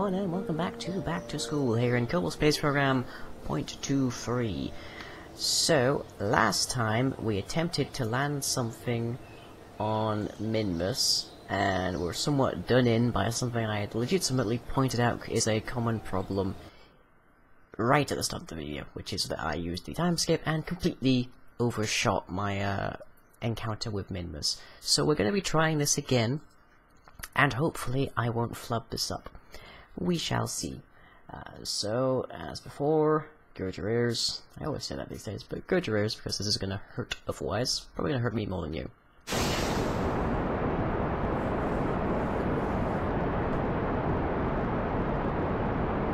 everyone, and welcome back to School here in Kerbal Space Program 0.23. So, last time we attempted to land something on Minmus, and were somewhat done in by something I had legitimately pointed out is a common problem right at the start of the video, which is that I used the timeskip and completely overshot my encounter with Minmus. So we're going to be trying this again, and hopefully I won't flub this up. We shall see. So, as before, gird your ears. I always say that these days, but gird your ears because this is going to hurt otherwise. Probably going to hurt me more than you.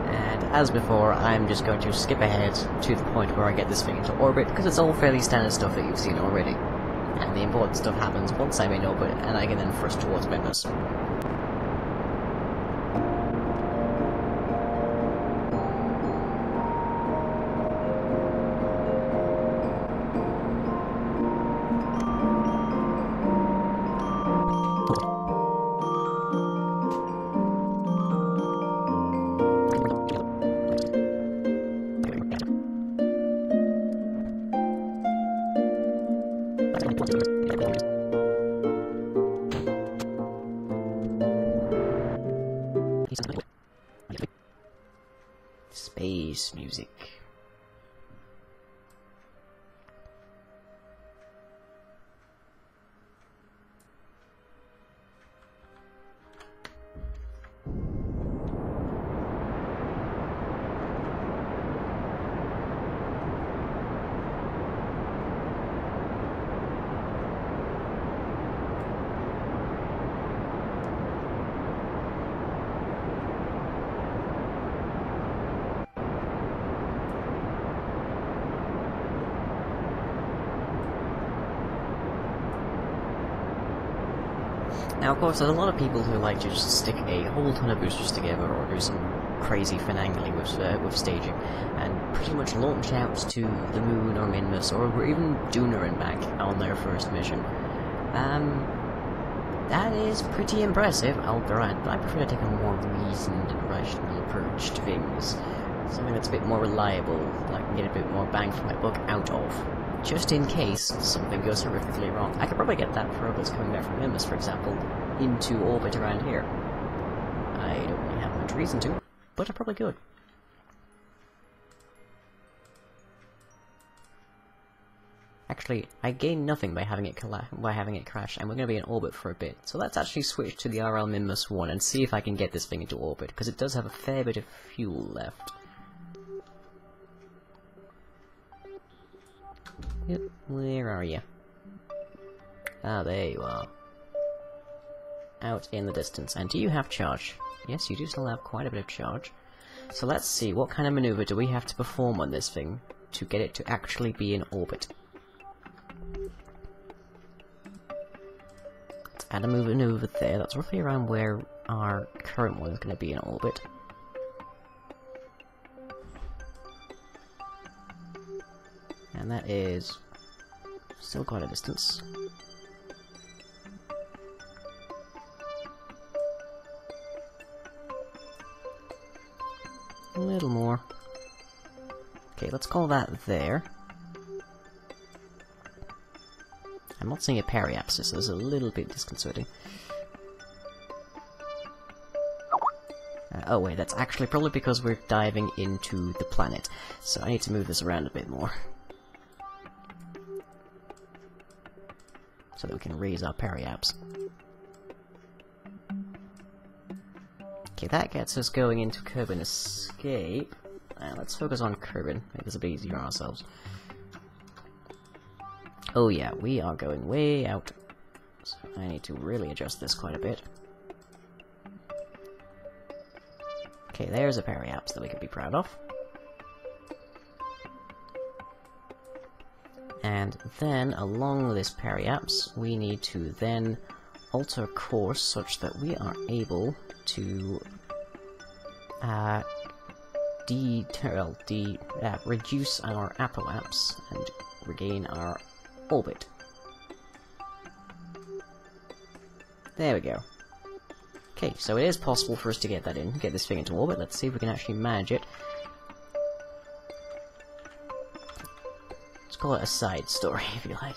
And as before, I'm just going to skip ahead to the point where I get this thing into orbit, because it's all fairly standard stuff that you've seen already. And the important stuff happens once I'm in orbit, and I can then thrust towards Minmus. Space music. Now, of course, there's a lot of people who like to just stick a whole ton of boosters together or do some crazy finagling with staging, and pretty much launch out to the moon or Minmus or even Duna and back on their first mission. That is pretty impressive, I'll grant, but I prefer to take a more reasoned and rational approach to things. Something that's a bit more reliable, that I can get a bit more bang for my buck out of. Just in case something goes horrifically wrong. I could probably get that progress coming back from Minmus, for example, into orbit around here. I don't really have much reason to, but I probably could. Actually, I gain nothing by having it crash, and we're going to be in orbit for a bit. So let's actually switch to the RL Minmus 1 and see if I can get this thing into orbit, because it does have a fair bit of fuel left. Yep, where are you? Ah, there you are. Out in the distance. And do you have charge? Yes, you do still have quite a bit of charge. So let's see, what kind of maneuver do we have to perform on this thing to get it to actually be in orbit? Let's add a maneuver there. That's roughly around where our current one is going to be in orbit. And that is still quite a distance. A little more. Okay, let's call that there. I'm not seeing a periapsis, so it's a little bit disconcerting. Oh wait, that's actually probably because we're diving into the planet, so I need to move this around a bit more. So that we can raise our periaps. Okay, that gets us going into Kerbin Escape. Let's focus on Kerbin, make this a bit easier on ourselves. Oh yeah, we are going way out. So I need to really adjust this quite a bit. Okay, there's a periaps that we can be proud of. And then, along this periaps, we need to then alter course such that we are able to reduce our apoaps and regain our orbit. There we go. Okay, so it is possible for us to get this thing into orbit. Let's see if we can actually manage it. Let's call it a side story, if you like.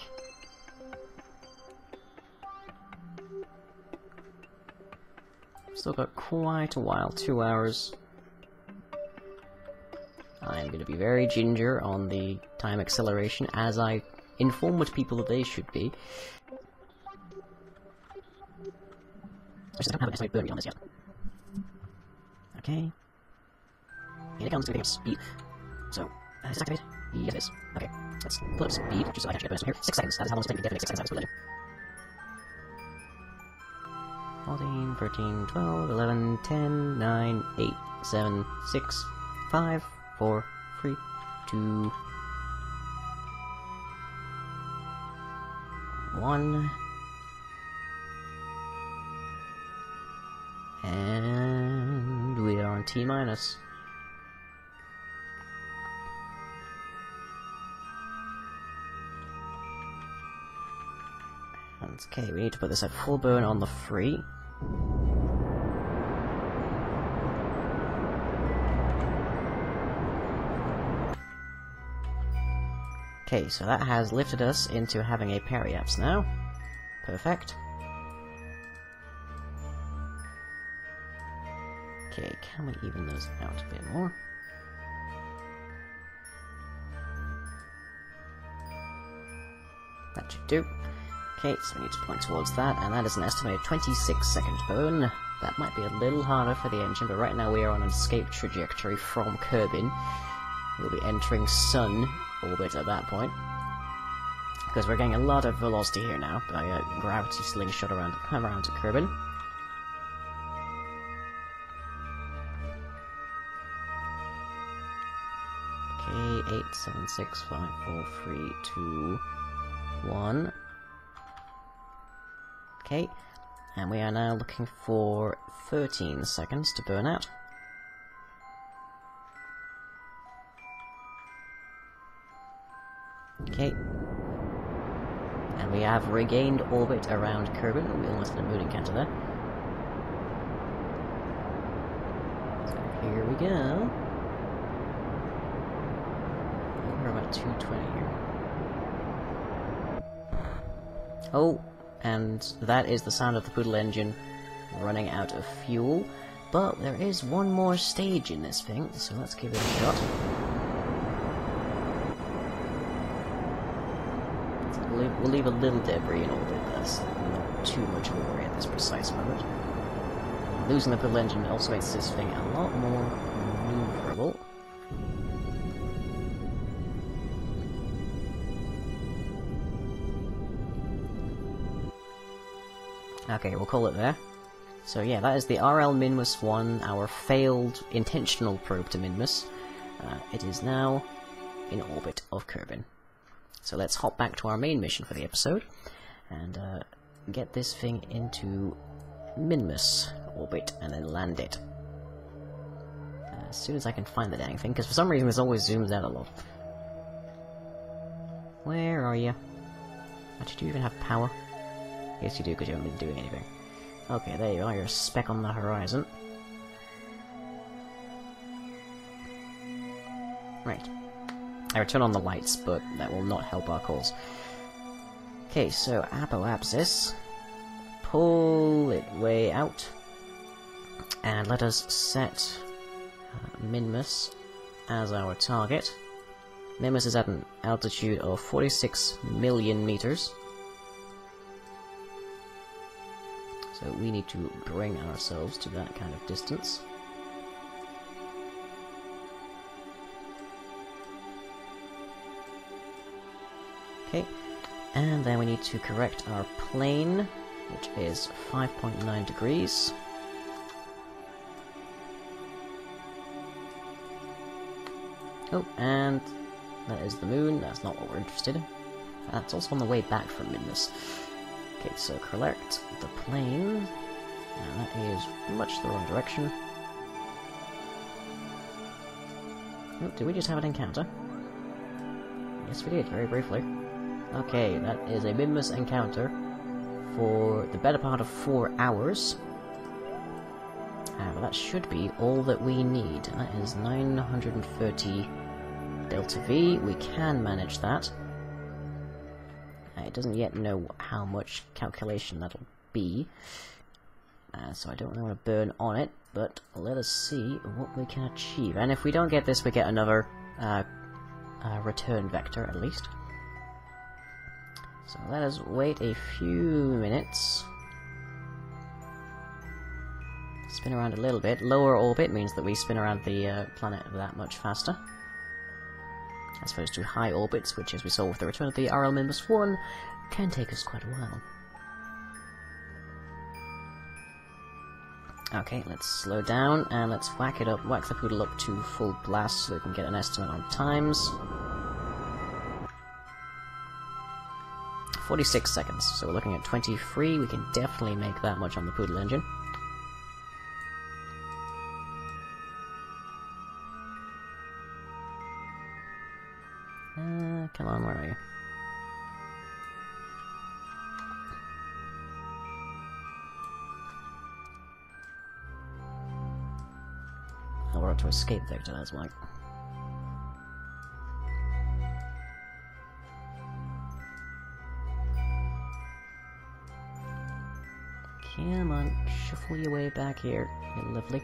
Still got quite a while, 2 hours. I'm going to be very ginger on the time acceleration, as I informed people that they should be. I just don't have an estimated burn rate on this yet. Okay. Here it comes, to speed. So, is this activated? Yes, it is. Okay, let's pull up speed, just so I can actually get bonus from here. 6 seconds, that is how long it's going to take me to get 6 seconds out of this 14, 13, 12, 11, 10, 9, 8, 7, 6, 5, 4, 3, 2, 1, and we are on T-minus. Okay, we need to put this at full burn on the free. Okay, so that has lifted us into having a periapse now. Perfect. Okay, can we even those out a bit more? That should do. Okay, so we need to point towards that, and that is an estimated 26-second burn. That might be a little harder for the engine, but right now we are on an escape trajectory from Kerbin. We'll be entering Sun orbit at that point, because we're getting a lot of velocity here now by gravity slingshot around to Kerbin. Okay, 8, 7, 6, 5, 4, 3, 2, 1. Okay, and we are now looking for 13 seconds to burn out. Okay. And we have regained orbit around Kerbin. We almost had a moon encounter there. So here we go. We're about 220 here. Oh, and that is the sound of the Poodle engine running out of fuel. But there is one more stage in this thing, so let's give it a shot. We'll leave a little debris in orbit, that's not too much of a worry at this precise moment. Losing the Poodle engine also makes this thing a lot more maneuverable. Okay, we'll call it there. So yeah, that is the RL Minmus 1, our failed intentional probe to Minmus. It is now in orbit of Kerbin. So let's hop back to our main mission for the episode, and get this thing into Minmus orbit, and then land it. As soon as I can find the dang thing, because for some reason this always zooms out a lot. Where are you? Actually, do you even have power? Yes you do, because you haven't been doing anything. Okay, there you are, you're a speck on the horizon. Right. I return on the lights, but that will not help our cause. Okay, so apoapsis. Pull it way out. And let us set Minmus as our target. Minmus is at an altitude of 46 million meters. So we need to bring ourselves to that kind of distance. Okay, and then we need to correct our plane, which is 5.9 degrees. Oh, and that is the moon, that's not what we're interested in. That's also on the way back from Minmus. Okay, so correct the plane. Now that is much the wrong direction. Oh, did we just have an encounter? Yes, we did, very briefly. Okay, that is a Minmus encounter for the better part of 4 hours. But that should be all that we need. That is 930 delta V. We can manage that. It doesn't yet know how much calculation that'll be. So I don't really want to burn on it, but let us see what we can achieve. And if we don't get this, we get another return vector, at least. So let us wait a few minutes. Spin around a little bit. Lower orbit means that we spin around the planet that much faster, as opposed to high orbits, which, as we saw with the return of the RL Minmus 1, can take us quite a while. Okay, let's slow down, and let's whack it up, whack the poodle up to full blast so we can get an estimate on times. 46 seconds, so we're looking at 23, we can definitely make that much on the poodle engine. Come on, where are you? Oh, we're up to escape vector, that's why. Come on, shuffle your way back here, you lovely.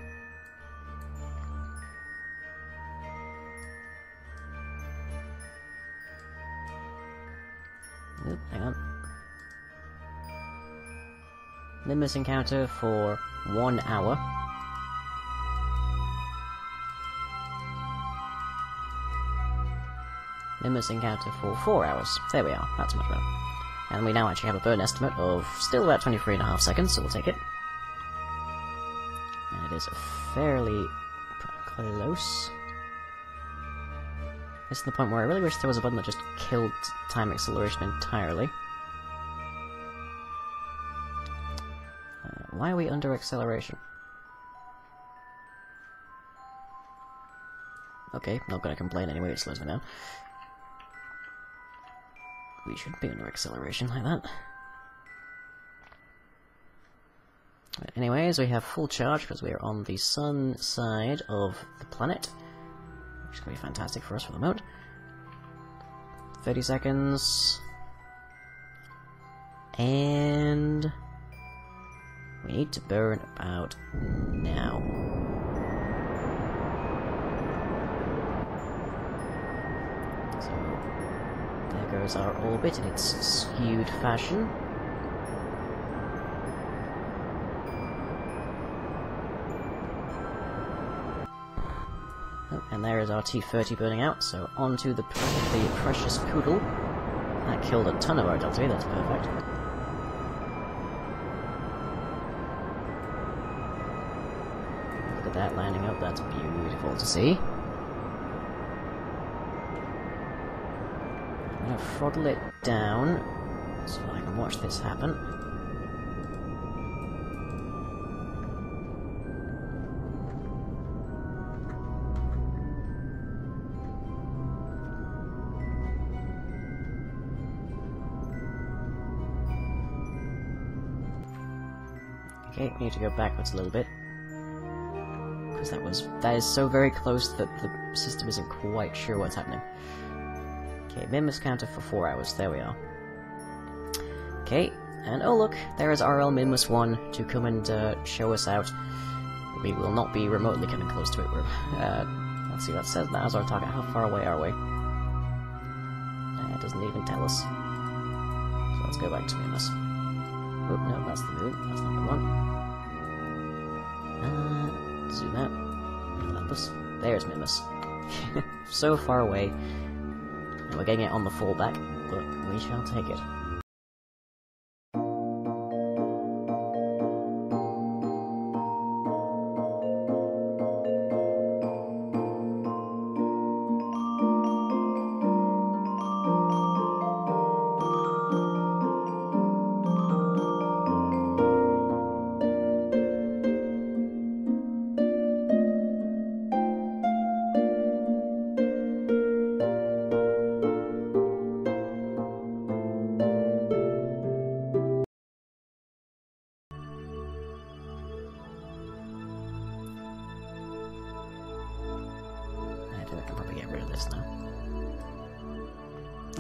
Oop, hang on. Minmus encounter for 1 hour. Minmus encounter for 4 hours. There we are, that's much better. And we now actually have a burn estimate of still about 23.5 seconds, so we'll take it. And it is fairly close. This is the point where I really wish there was a button that just killed time acceleration entirely. Why are we under acceleration? Okay, not gonna complain anyway, it slows me down. We shouldn't be under acceleration like that. But anyways, we have full charge because we are on the sun side of the planet, which is going to be fantastic for us for the moment. 30 seconds. And we need to burn about now. So there goes our orbit in its skewed fashion. Oh, and there is our T-30 burning out, so onto the precious poodle. That killed a ton of our delta, that's perfect. Look at that lining up, that's beautiful to see. I'm gonna throttle it down so I can watch this happen. Okay, we need to go backwards a little bit. Because that is so very close that the system isn't quite sure what's happening. Okay, Minmus counter for 4 hours, there we are. Okay, and oh look, there is RL Minmus 1 to come and show us out. We will not be remotely coming close to it. Let's see what it says now as our target. How far away are we? It doesn't even tell us. So let's go back to Minmus. Oh, no, that's the moon. That's not the one. Zoom out. Relentless. There's Minmus. So far away. And we're getting it on the fallback, but we shall take it.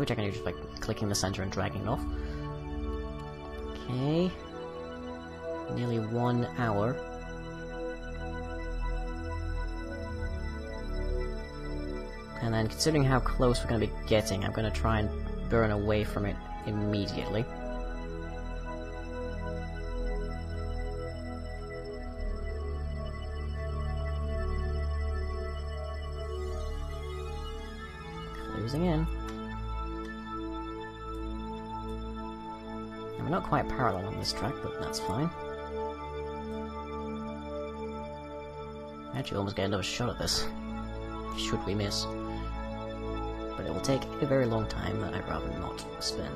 which I can do just by clicking the center and dragging it off. Okay. Nearly 1 hour. And then, considering how close we're going to be getting, I'm going to try and burn away from it immediately. Closing in. And we're not quite parallel on this track, but that's fine. Actually, almost get another shot at this. Should we miss. But it will take a very long time that I'd rather not spend.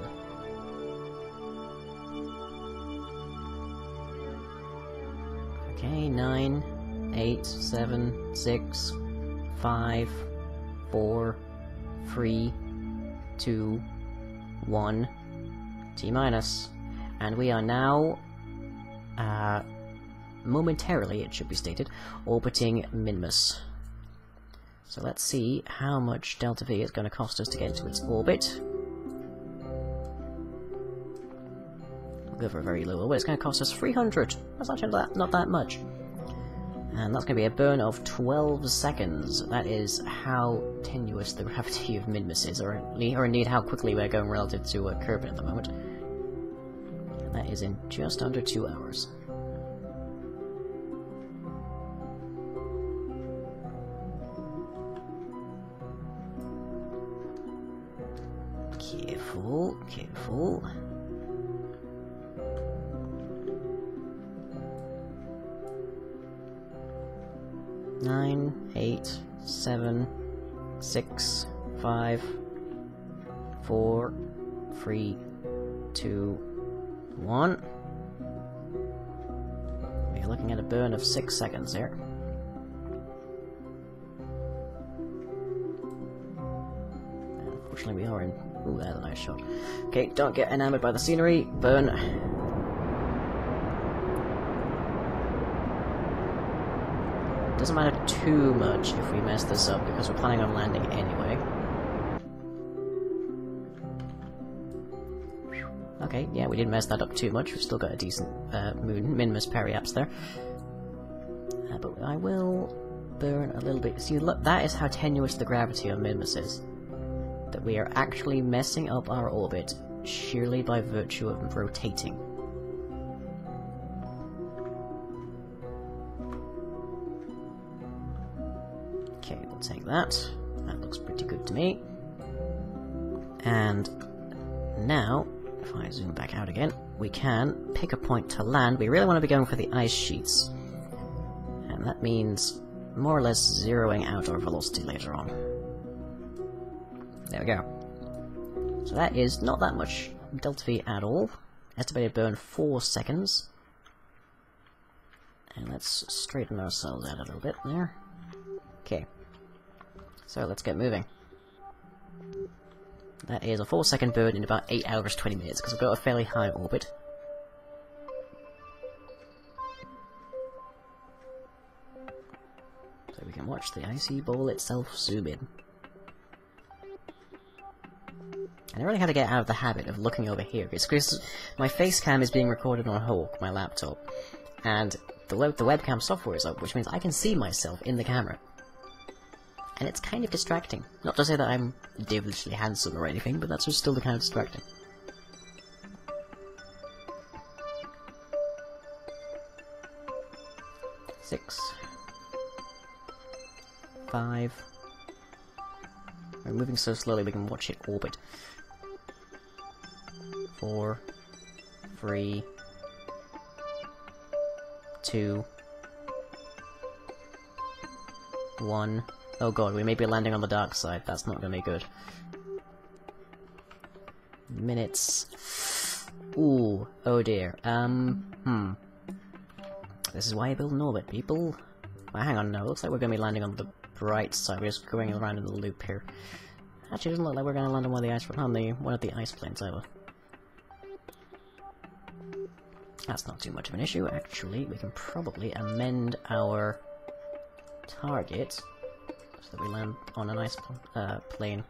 Okay, 9, 8, 7, 6, 5, 4, 3, 2, 1, T-minus. And we are now, momentarily, it should be stated, orbiting Minmus. So let's see how much Delta V is going to cost us to get into its orbit. We'll go for a very low orbit. It's going to cost us 300. That's actually not that much. And that's going to be a burn of 12 seconds. That is how tenuous the gravity of Minmus is, or indeed how quickly we're going relative to Kerbin at the moment. And that is in just under 2 hours. Careful, careful. Nine, 8, 7, 6, 5, 4, 3, 2, 1. We're looking at a burn of 6 seconds there. Unfortunately, we are in. Ooh, that's a nice shot. Okay, don't get enamored by the scenery. Burn. Doesn't matter too much if we mess this up, because we're planning on landing anyway. Okay, yeah, we didn't mess that up too much. We've still got a decent Minmus periapse there. But I will burn a little bit. See, look, that is how tenuous the gravity of Minmus is. That we are actually messing up our orbit sheerly by virtue of rotating. Okay, we'll take that. That looks pretty good to me. And now, if I zoom back out again, we can pick a point to land. We really want to be going for the ice sheets. And that means more or less zeroing out our velocity later on. There we go. So that is not that much Delta V at all. Estimated burn 4 seconds. And let's straighten ourselves out a little bit there. Okay. So let's get moving. That is a 4-second burn in about 8 hours 20 minutes, because we've got a fairly high orbit. So we can watch the icy ball itself zoom in. And I really had to get out of the habit of looking over here, because my face cam is being recorded on Hulk, my laptop, and the webcam software is up, which means I can see myself in the camera. And it's kind of distracting. Not to say that I'm devilishly handsome or anything, but that's just still kind of distracting. Six. 5. We're moving so slowly we can watch it orbit. 4, 3, 2, 1. Oh god, we may be landing on the dark side. That's not gonna be good. Minutes. Ooh, oh dear. This is why you build an orbit, people. Well, hang on, no, it looks like we're gonna be landing on the right side. We're just going around in the loop here. Actually, it doesn't look like we're gonna land on one of the ice planes either. That's not too much of an issue. Actually, we can probably amend our target so that we land on an ice plane.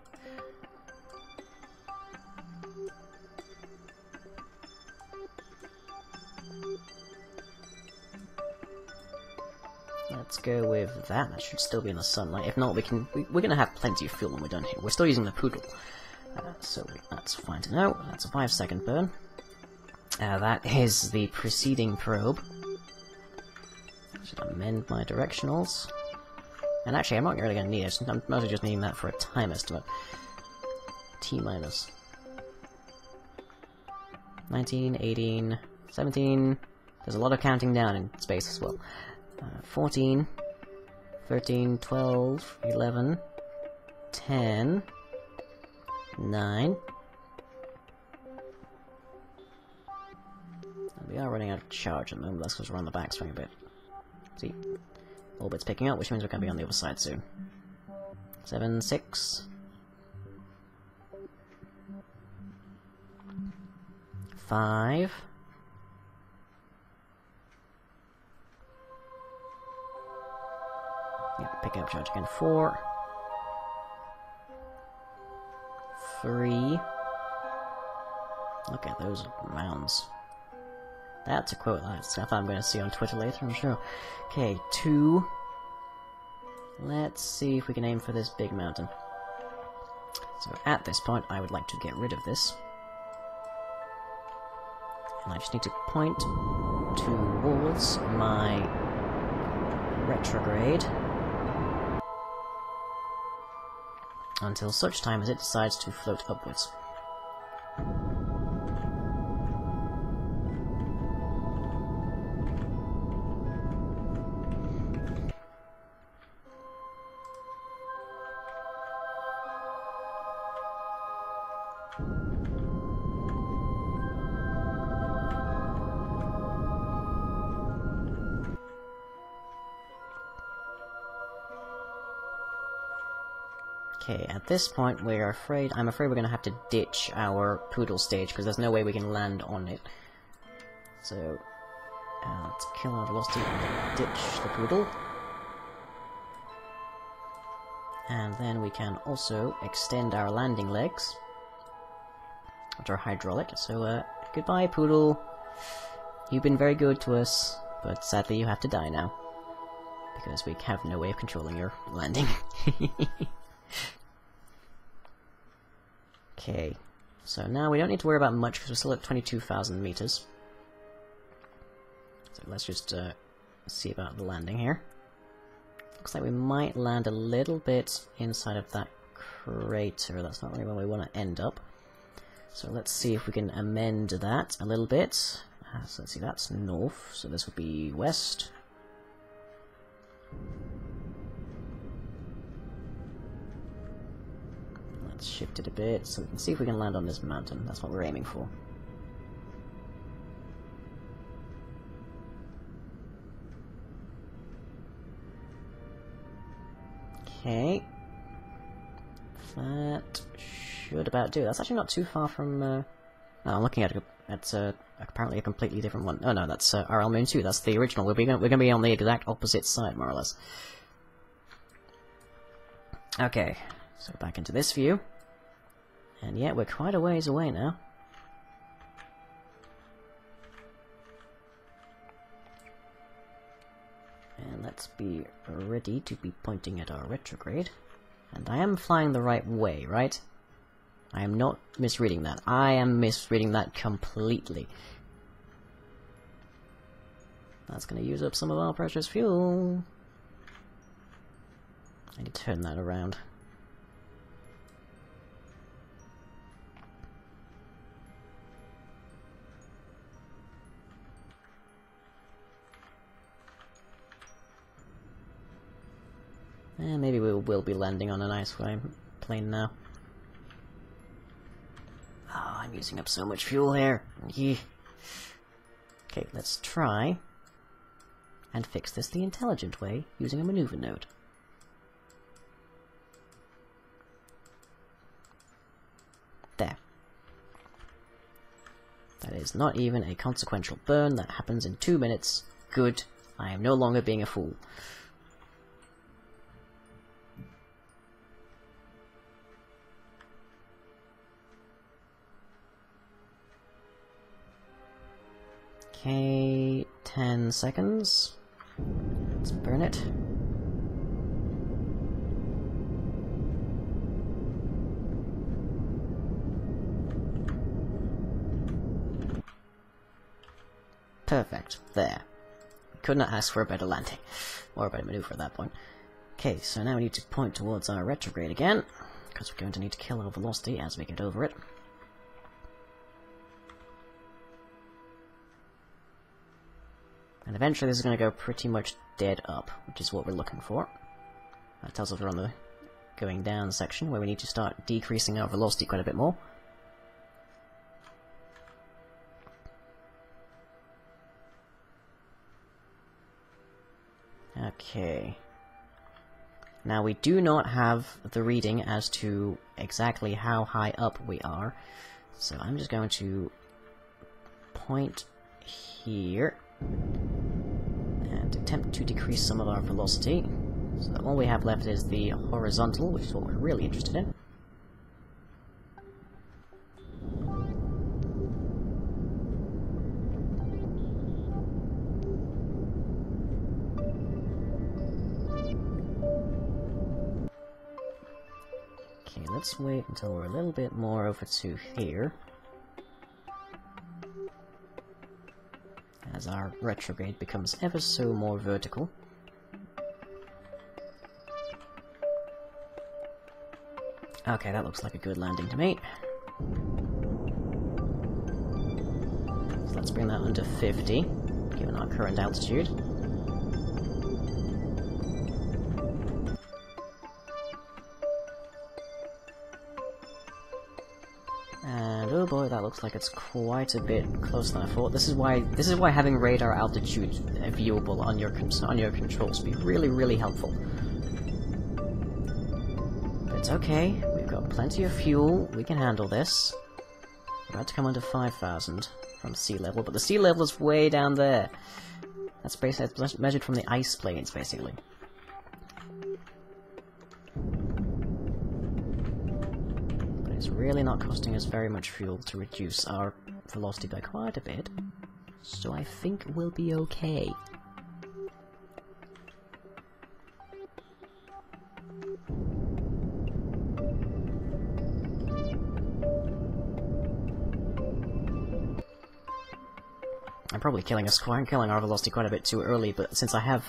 let's go with that. That should still be in the sunlight. If not, we're gonna have plenty of fuel when we're done here. We're still using the poodle. So that's fine to know. That's a 5-second burn. That is the preceding probe. I should amend my directionals. And actually, I'm not really gonna need it. I'm mostly just needing that for a time estimate. T-minus 19, 18, 17... There's a lot of counting down in space as well. 14, 13, 12, 11, 10, 9... We are running out of charge at the moment, that's because we're on the backswing a bit. See? Orbit's picking up, which means we're going to be on the other side soon. 7, 6... 5... Yep, pick up charge again. 4... 3... Look at those mounds. That's a quote that's stuff I'm going to see on Twitter later, I'm sure. Okay, 2... Let's see if we can aim for this big mountain. So at this point, I would like to get rid of this. And I just need to point towards my retrograde until such time as it decides to float upwards. Okay, at this point I'm afraid we're gonna have to ditch our poodle stage, because there's no way we can land on it. So, let's kill our velocity and ditch the poodle. And then we can also extend our landing legs, which are hydraulic. So, goodbye poodle. You've been very good to us, but sadly you have to die now. Because we have no way of controlling your landing. Okay, so now we don't need to worry about much because we're still at 22,000 meters. So let's just see about the landing here. Looks like we might land a little bit inside of that crater. That's not really where we want to end up. So let's see if we can amend that a little bit. So let's see, that's north, so this would be west. Let's shift it a bit so we can see if we can land on this mountain. That's what we're aiming for. Okay. That should about do it. That's actually not too far from... No, I'm looking at apparently a completely different one. Oh no, that's RL Moon 2. That's the original. We're gonna be on the exact opposite side, more or less. Okay. So back into this view. And yeah, we're quite a ways away now. And let's be ready to be pointing at our retrograde. And I am flying the right way, right? I am not misreading that. I am misreading that completely. That's going to use up some of our precious fuel. I need to turn that around. And maybe we will be landing on a nice plane now. Oh, I'm using up so much fuel here. Okay, let's try and fix this the intelligent way using a maneuver node. There. That is not even a consequential burn. That happens in 2 minutes. Good. I am no longer being a fool. Okay, 10 seconds. Let's burn it. Perfect. There. Could not ask for a better landing. Or a better maneuver at that point. Okay, so now we need to point towards our retrograde again, because we're going to need to kill our velocity as we get over it. And eventually this is going to go pretty much dead up, which is what we're looking for. That tells us we're on the going down section, where we need to start decreasing our velocity quite a bit more. Okay. Now we do not have the reading as to exactly how high up we are, so I'm just going to point here and attempt to decrease some of our velocity. So all we have left is the horizontal, which is what we're really interested in. Okay, let's wait until we're a little bit more over to here, as our retrograde becomes ever so more vertical. Okay, that looks like a good landing to me. So let's bring that under 50, given our current altitude. And oh boy, that looks like it's quite a bit closer than I thought. This is why having radar altitude viewable on your controls would be really helpful. But it's okay. We've got plenty of fuel. We can handle this. We're about to come under 5,000 from sea level, but the sea level is way down there. That's basically measured from the ice plains, basically. It's really not costing us very much fuel to reduce our velocity by quite a bit, so I think we'll be okay. I'm probably killing our velocity quite a bit too early, but since I have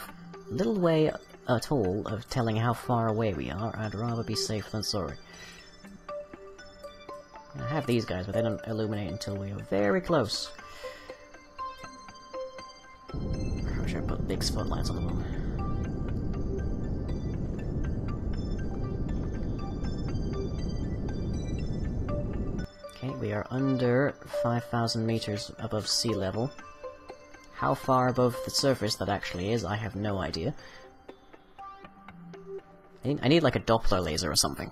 little way at all of telling how far away we are, I'd rather be safe than sorry. I have these guys, but they don't illuminate until we are very close. I'm sure I put big spotlights on them. Okay, we are under 5,000 meters above sea level. How far above the surface that actually is, I have no idea. I need like a Doppler laser or something.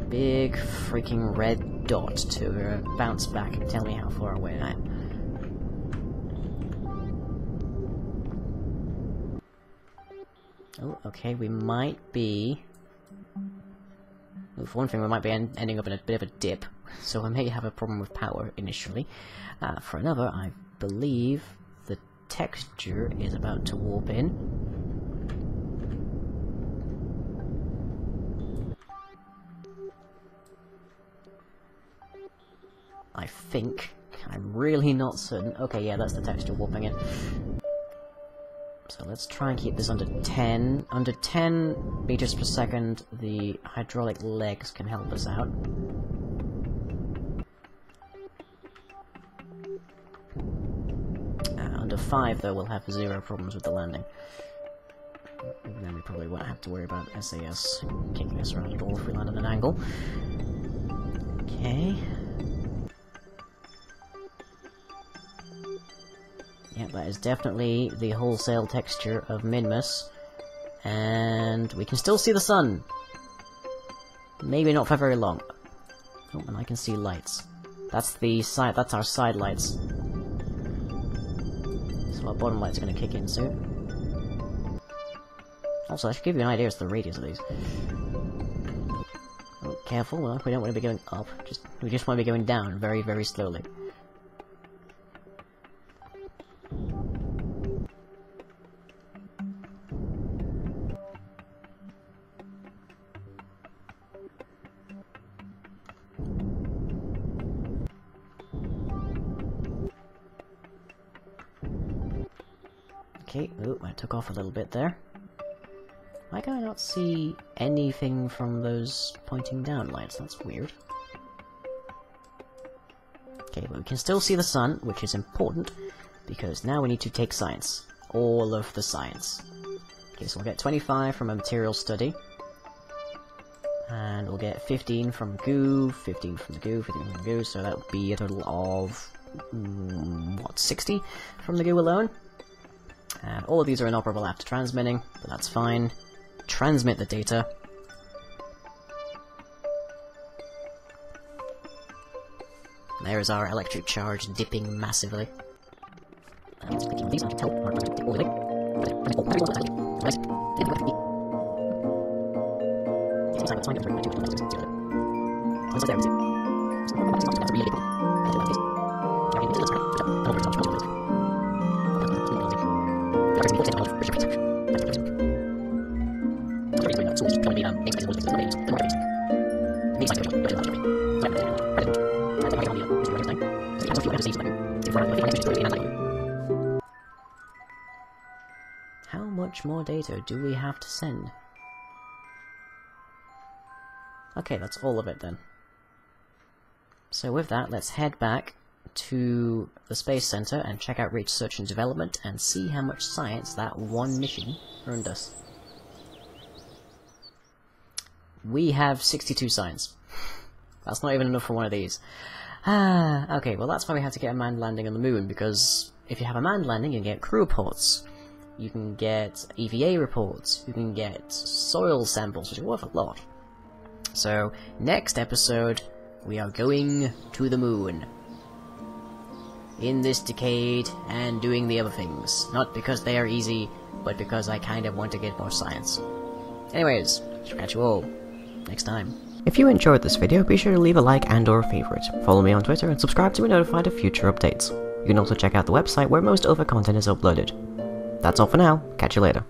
Big freaking red dot to bounce back and tell me how far away I am. Oh, okay, we might be... Well, for one thing, we might be ending up in a bit of a dip, so I may have a problem with power initially. For another, I believe the texture is about to warp in. I think. I'm really not certain. Okay, yeah, that's the texture warping in. So let's try and keep this under 10. Under 10 meters per second, the hydraulic legs can help us out. Under 5, though, we'll have zero problems with the landing. And then we probably won't have to worry about SAS kicking us around at all if we land at an angle. Okay. Yeah, that is definitely the wholesale texture of Minmus. And we can still see the sun. Maybe not for very long. Oh, and I can see lights. That's our side lights. So our bottom lights are going to kick in soon. Also, I should give you an idea as to the radius of these. Oh, careful, well, we don't want to be going up. We just want to be going down very slowly. Okay, ooh, I took off a little bit there. Why can I not see anything from those pointing down lights? That's weird. Okay, but we can still see the sun, which is important, because now we need to take science. All of the science. Okay, so we'll get 25 from a material study. And we'll get 15 from goo, 15 from the goo, 15 from the goo, so that would be a total of, what, 60 from the goo alone? And all of these are inoperable after transmitting, but that's fine. Transmit the data. There is our electric charge dipping massively. And clicking these, I can tell all the way. How much more data do we have to send? Okay, that's all of it then. So with that, let's head back to the Space Center and check out research and development and see how much science that one mission earned us. We have 62 science. That's not even enough for one of these. Okay, well that's why we have to get a manned landing on the moon, because if you have a manned landing, you can get crew reports, you can get EVA reports, you can get soil samples, which are worth a lot. So, next episode, we are going to the moon. In this decade, and doing the other things. Not because they are easy, but because I kind of want to get more science. Anyways, shall catch you all next time. If you enjoyed this video, be sure to leave a like and or a favorite. Follow me on Twitter and subscribe to be notified of future updates. You can also check out the website where most other content is uploaded. That's all for now, catch you later.